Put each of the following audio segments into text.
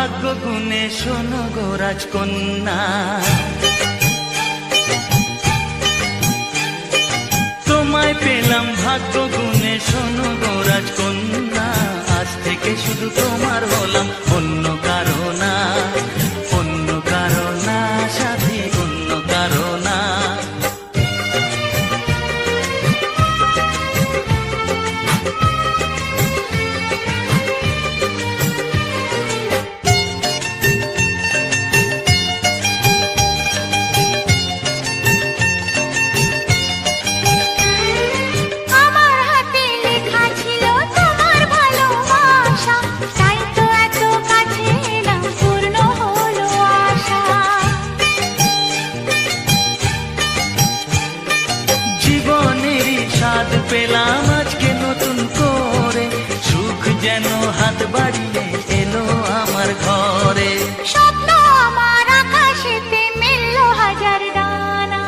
ভাগ্য গুণে শোনো গো রাজকন্যা, তোমায় পেলাম ভাগ্য গুণে শোনো গো রাজকন্যা। আজ থেকে শুধু তোমার হলাম, অন্য কারো না, অন্য কারো না সাথী, অন্য কারো না। পেলাম আজকে নতুন করে, সুখ যেন হাত বাড়িয়ে এলো আমার ঘরে। স্বপ্ন আমার আকাশেতে মিলল হাজার ডানা,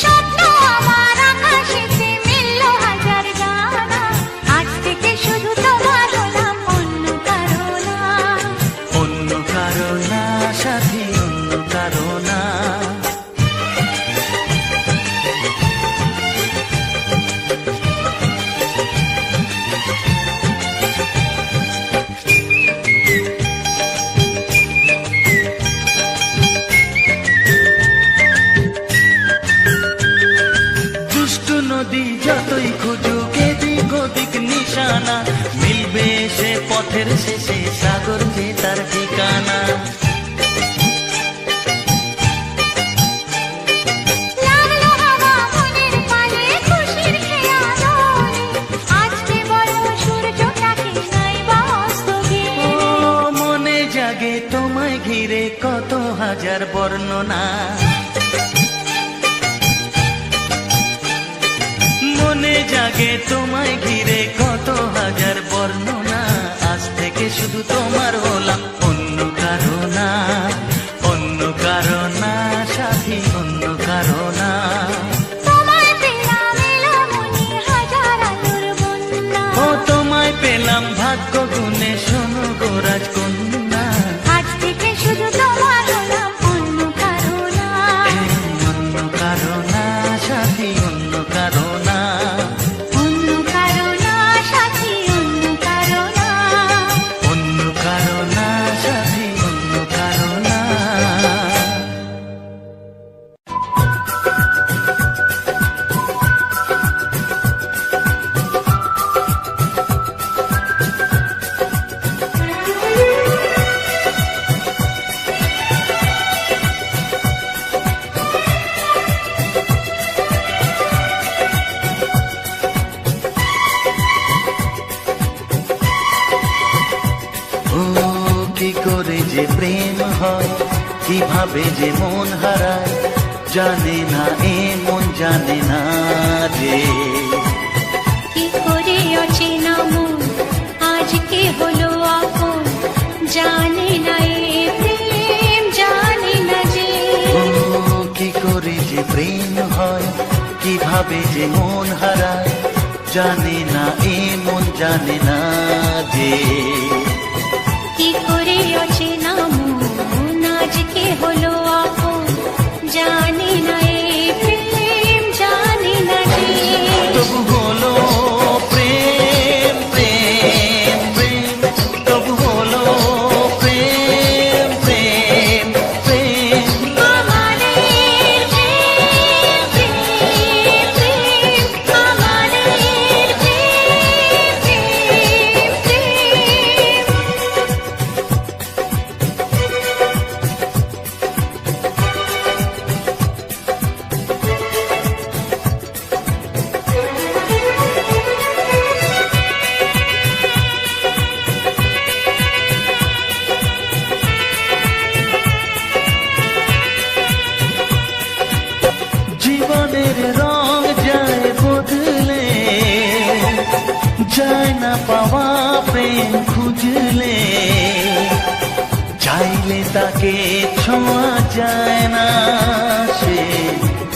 স্বপ্ন আমার আকাশেতে মিলল হাজার ডানা। আজ থেকে শুধু তোমার হলাম, অন্য কারো না, অন্য কারো না সাথী, অন্য কারো না। নদী যতই খুঁজুক এদিক ওদিক নিশানা, মিলবে সে পথের শেষে সাগর যে তার ঠিকানা। মনে জাগে তোমায় ঘিরে কত হাজার বর্ণনা, মনে জাগে তোমায় ঘিরে কত হাজার বর্ণনা। আজ থেকে শুধু তোমার হলাম, অন্য কারো না, অন্য কারো না সাথী, অন্য কারো না। ও তোমায় পেলাম ভাগ্য গুণে শোনো গো রাজকন্যা। আজ থেকে শুধু তোমার হলাম, অন্য কারো না, অন্য কারো না সাথী, অন্য কারো না। অন্য কারো না সাথী, অন্য কারো না, অন্য কারো না সাথী, অন্য কারো না। কি করে যে প্রেম হয়, কিভাবে যে মন হারায়, জানে না এ মন জানে না যে। কি করে অচেনা মন আজকে হলো আপন, জানে না এ প্রেম জানে না যে। কি করে যে প্রেম হয়, কিভাবে যে মন হারায়, জানে না এ মন জানে না যে। কি করে অচেনা মন আজকে হলো আপন, জানে না এ প্রেম জানে না যে। তবু হলো প্রেম প্রেম প্রেম, তবু হলো প্রেম প্রেম প্রেম। আমাদের প্রেম প্রেম প্রেম, আমাদের প্রেম প্রেম প্রেম। জীবনের রং যায় বদলে, যায় না পাওয়া প্রেম খুঁজলে, চাইলে তাকে ছোঁয়া যায় না, সে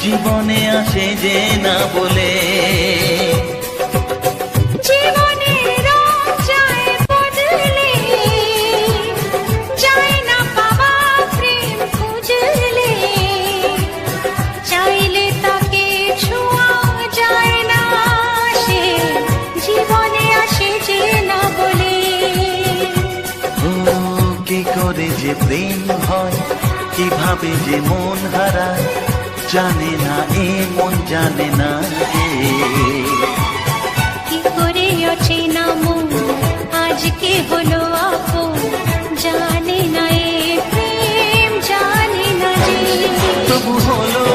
জীবনে আসে যে না বলে। জীবনের রং কিভাবে যে মন হারায় জানে না এ মন জানে না রে। কি করে অচেনা মন আজকে হলো আপন, জানে না এ প্রেম জানে না যে। তবু হলো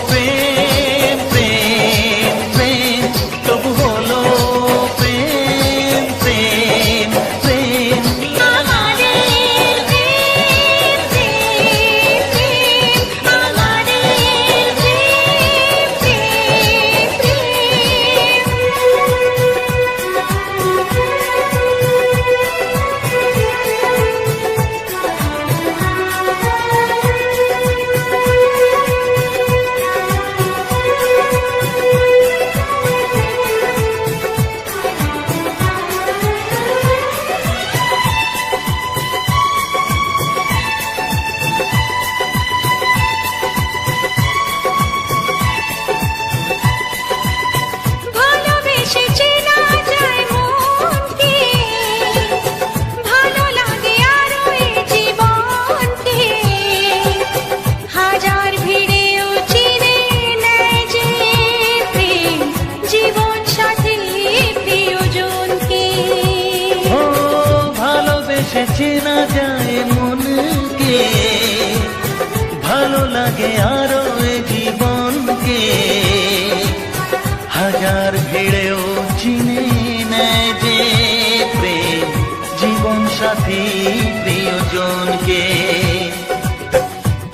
প্রেম প্রেম প্রেম, তবু হলো প্রেম প্রেম প্রেম। আমাদের প্রেম প্রেম প্রেম, আমাদের প্রেম প্রেম ভালোবেসে চেনা যায় মনকে, ভালো লাগে আরো এ জীবনকে। হাজার ভিড়েও চিনে নেয় যে প্রেম, জীবন সাথী প্রিয়জনকে। ও ভালোবেসে চেনা যায় মনকে, ভালো লাগে আরো এ জীবনকে। হাজার ভিড়েও চিনে নেয় যে প্রেম, জীবন সাথী প্রিয়জনকে।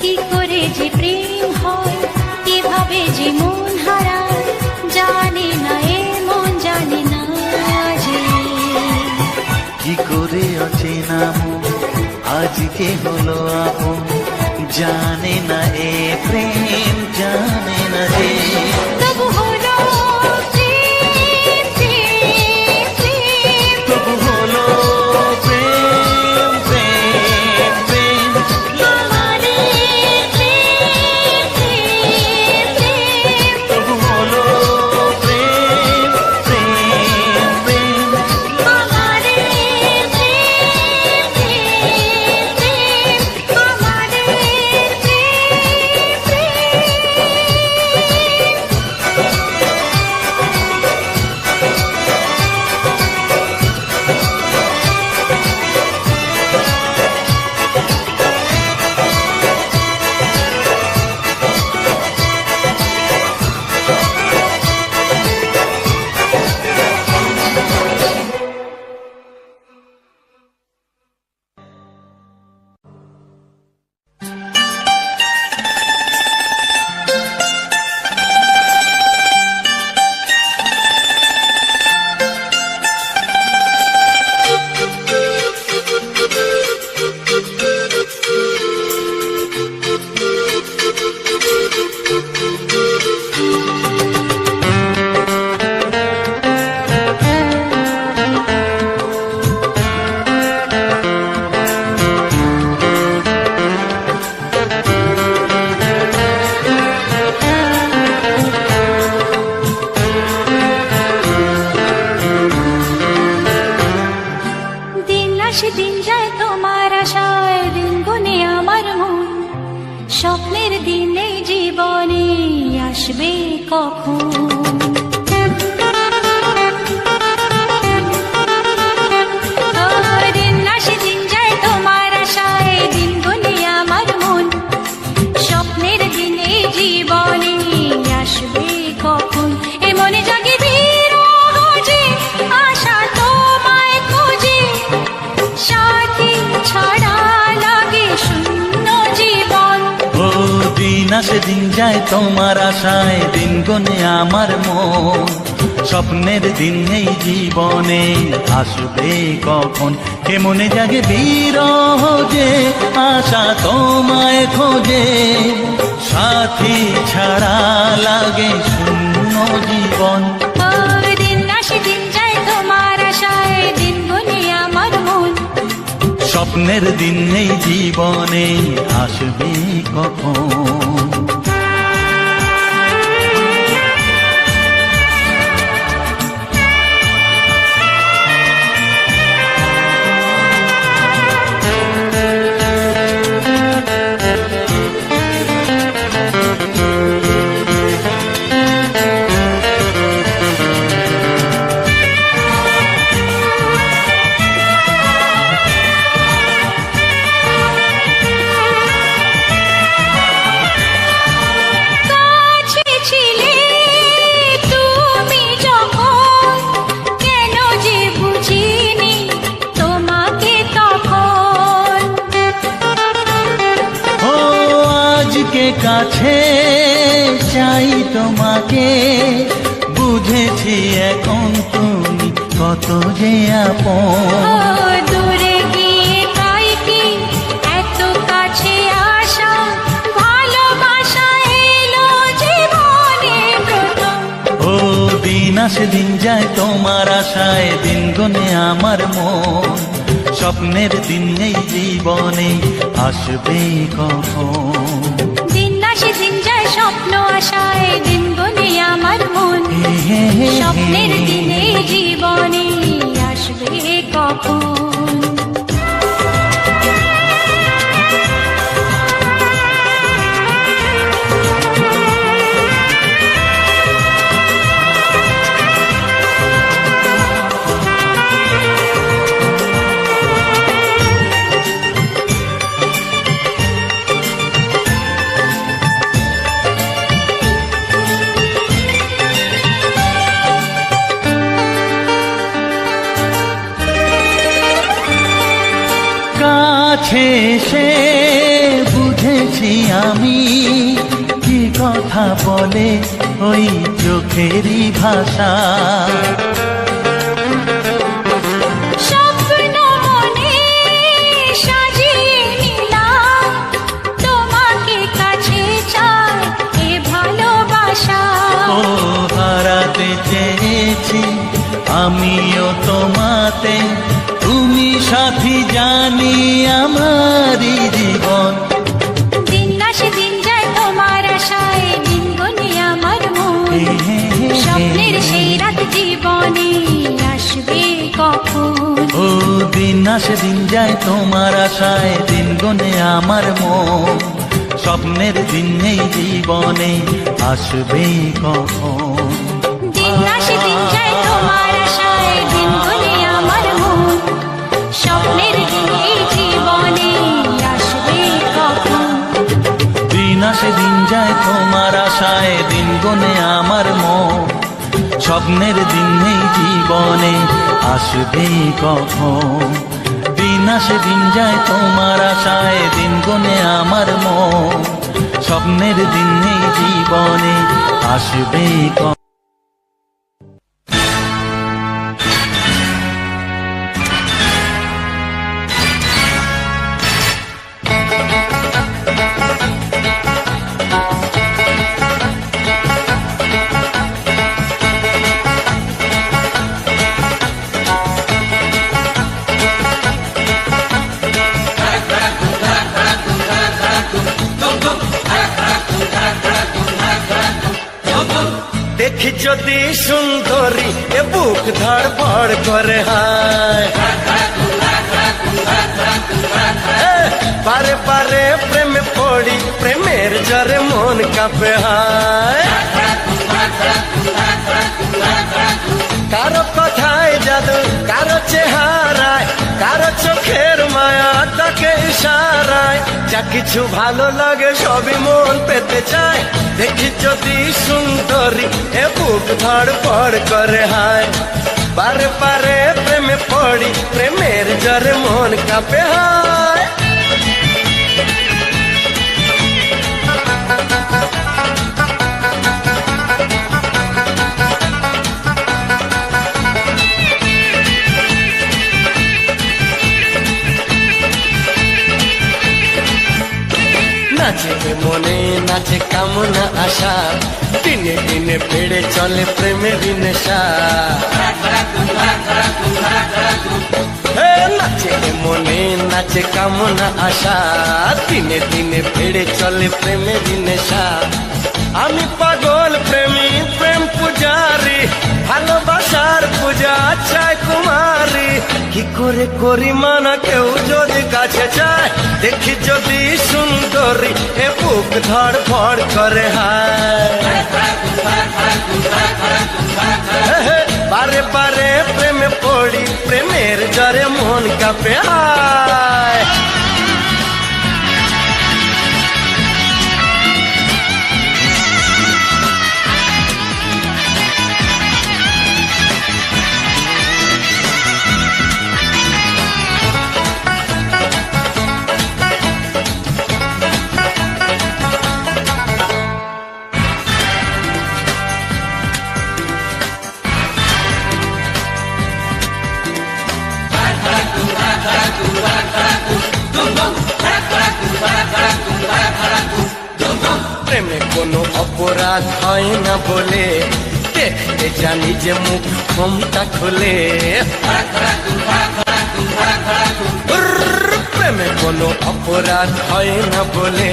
কি করে যে প্রেম হয়, কিভাবে যে মন হারায়, জানে না এ মন জানে না যে। কি করে অচেনা মন আজকে হলো আপন, জানে না এ প্রেম জানে না যে। তবু হলো প্রেম প্রেম প্রেম, তবু হলো প্রেম প্রেম প্রেম। আমাদের প্রেম প্রেম প্রেম, তবু হলো প্রেম প্রেম প্রেম। আমাদের প্রেম প্রেম প্রেম, আমাদের প্রেম প্রেম। দিন আসে দিন যায় তোমার আশায়, দিন গুনে আমার মন। স্বপ্নের দিন এই জীবনে আসবে কখন? দিন আসে দিন যায় তোমার আশায়, দিন গুনে আমার মন। স্বপ্নের দিন এই জীবনে আসবে কখন? এ মনে জাগে বিরহ যে আশা তোমায় খোঁজে, সাথী ছাড়া লাগে শূন্য জীবন। ও দিন আসে দিন যায় তোমার আশায়, দিন গনে আমার মন। স্বপ্নের দিন এই জীবনে আসবে কখন? কে মনে জাগে বিরহ যে আশা তোমায় খোঁজে, সাথী ছাড়া লাগে শূন্য জীবন। ও দিন আসে দিন যায় তোমার আশায়, দিন গুনে আমার মন। স্বপ্নের দিন এই জীবনে আসবে কখন? কাছে চাই তোমাকে, বুঝেছি এখন তুমি কত যে আপন। ও দূরে গিয়ে তাই কি এত কাছে আসা, ভালোবাসা এলো জীবনে প্রথম। ও দিন আসে দিন যায় তোমার আশায়, দিন গনে আমার মন, স্বপ্নের দিন এই জীবনে আসবে কখন। দিন আসে দিন যায় স্বপ্ন আশায়, দিন গুনে আমার মন, স্বপ্নের দিনে জীবনে আসবে কখন। কাছে এসে বুঝেছি আমি কি কথা বলে ওই চোখেরই ভাষা। স্বপ্ন মনে সাজিয়ে নিলাম, তোমাকে কাছে চাই এ ভালোবাসা। ও হারাতে চেয়েছি আমিও তোমাতে, তুমি সাথী জানি আমারই জীবন। দিন আসে দিন যায় তোমার আশায়, দিন গুনে আমার মন, স্বপ্নের সেই রাত জীবনে আসবে কখন। ও দিন আসে দিন যায় তোমার আশায়, দিন গনে আমার মন, স্বপ্নের দিন এই জীবনে আসবে কখন। দিন আসে দিন যায় তোমার আশায়, দিন গুনে আমার মন, স্বপ্নের দিন এই জীবনে আসবে কখন। দিন আসে দিন যায় তোমার আশায়, দিন গনে আমার মন, স্বপ্নের দিন এই জীবনে আসবে কখন। দিন আসে দিন যায় তোমার আশায়, দিন গনে আমার মন, স্বপ্নের দিন এই জীবনে আসবে কখন। দেখি যদি সুন্দরী এ বুক ধড়ফড় করে হায়, বারে বারে প্রেমে পড়ি, প্রেমের জ্বরে মন কাঁপে হায়। কারো কথায় জাদু, কারো চেহারায়, কারো চোখের মায়া, তাকে ইশারায়, যা কিছু ভালো লাগে সবই মন পেতে চায়। দেখি যদি সুন্দরী এ বুক ধড়ফড় করে হায়, বারে বারে প্রেমে পড়ি, প্রেমের জ্বরে মন কাঁপে হায়। নাচে মনে নাচে কামনা আশা, দিনে দিনে বেড়ে চলে প্রেমের নেশা। নাচে মনে নাচে কামনা আশা, দিনে দিনে বেড়ে চলে প্রেমের নেশা। আমি পাগল প্রেমী, প্রেম পূজারি, ভালোবাসার পূজা চাই কুমারী। কি করে করি মানা কেউ যদি কাছে চায়, দেখি যদি সুন্দরী এ বুক ধড়ফড় করে হায়। বারে বারে প্রেমে পড়ি, প্রেমের জ্বরে মন কাঁপে হায়। কোনো অপরাধ হয় না বলে দেখতে জানি যে মুখ ক্ষমতা খুলে প্রেমে কোনো অপরাধ হয় না বলে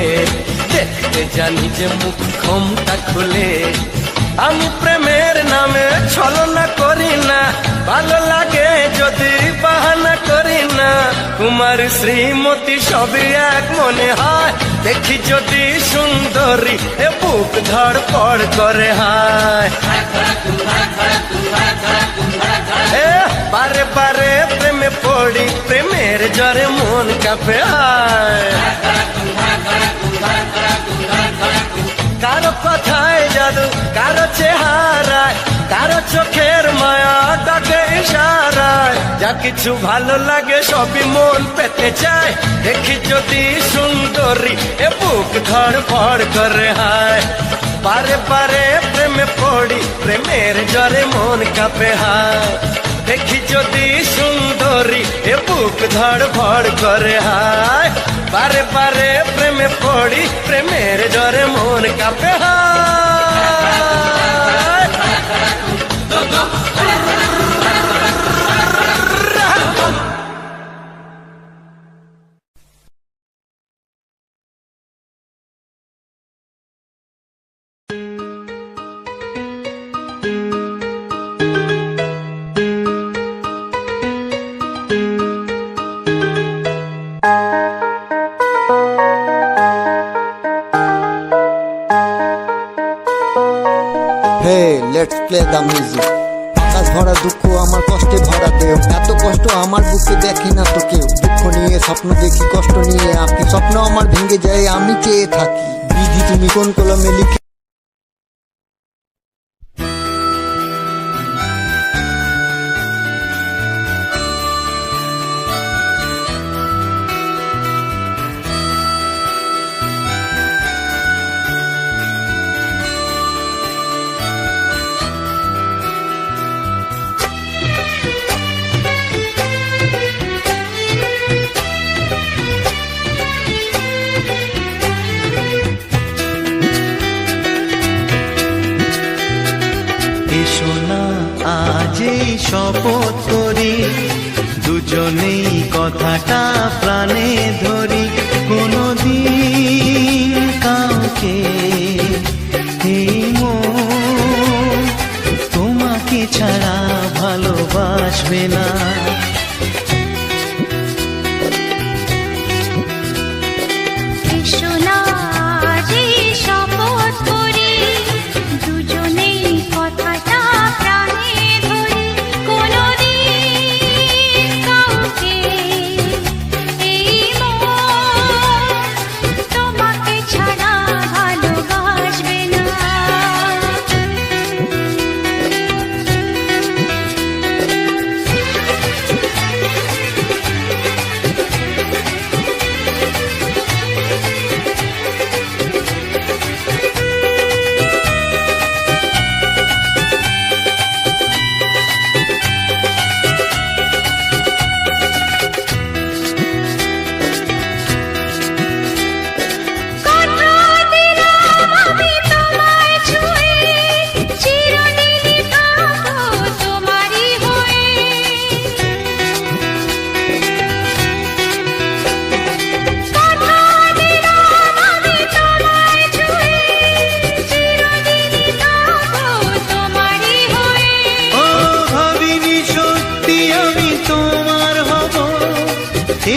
দেখতে জানি যে মুখ ক্ষমতা খুলে আমি প্রেমের নামে ছলনা করি না ভালো লাগে যদি বাহানা করি না কুমার শ্রীমতী সবই এক মনে হয় দেখি যদি সুন্দরী এ বুক ধড়পড় করে হায় বারে বারে প্রেমে পড়ি প্রেমের জ্বরে মন কাঁপে হায় কারো কথায় জাদু কারো চেহারায় কারো চোখের মায়া ডাকে ইশারায় যা কিছু ভালো লাগে সবই মন পেতে চায় দেখি যদি সুন্দরী এ বুক ধড়ফড় করে হায় বারে বারে প্রেমে পড়ি প্রেমের জ্বরে মন কাঁপে হায় দেখি যদি সুন্দরী এ বুক ধড়ফড় করে হায় বারে বারে প্রেমে পড়ি প্রেমের জ্বরে মন কাঁপে হায় লেটস প্লে দ্য মিউজিক আকাশ ভরা দুঃখ আমার কষ্টে ভরা দেও এত কষ্ট আমার বুকে দেখি না তো কেউ দুঃখ নিয়ে স্বপ্ন দেখি কষ্ট নিয়ে আঁকি স্বপ্ন আমার ভেঙে যায় আমি চেয়ে থাকি বিধি তুমি কোন কলমে লিখে এসো না আজ এই শপথ করি দুজনেই কথাটা প্রাণে ধরি কোনদিন কাউকে এই মন তোমাকে ছাড়া ভালোবাসবে না এসো না আজ এই শপথ করি দুজনেই কথাটা প্রাণে ধরি কোনদিন কাউকে এই মন তোমাকে ছাড়া ভালোবাসবে না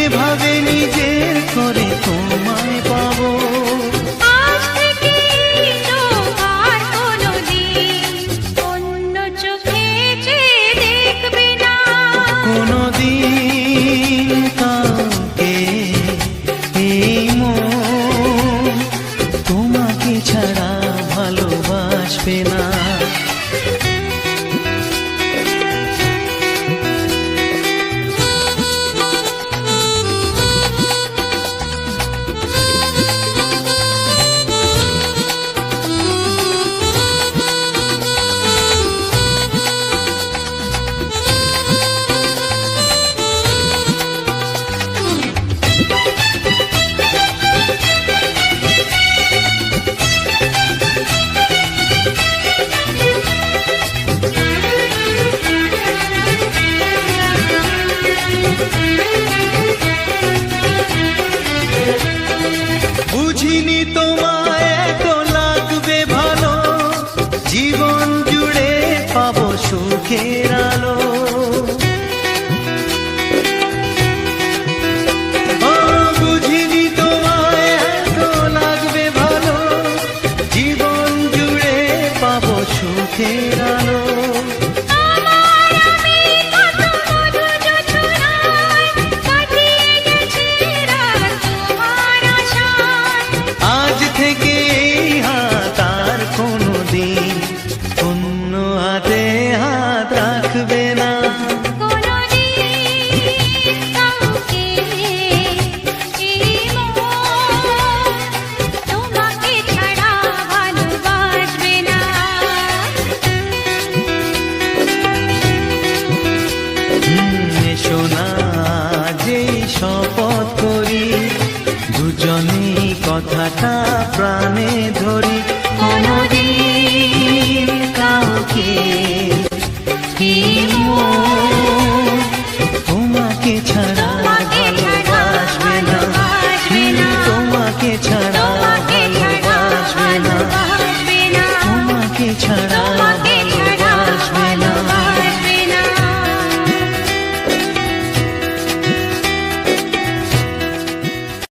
এভাবে নিজের করে তোমায় পাবো আজ থেকে তো আর কোনোদিন অন্য চোখে চেয়ে দেখবে না কোনদিন কাউকে এই মন তোমাকে ছাড়া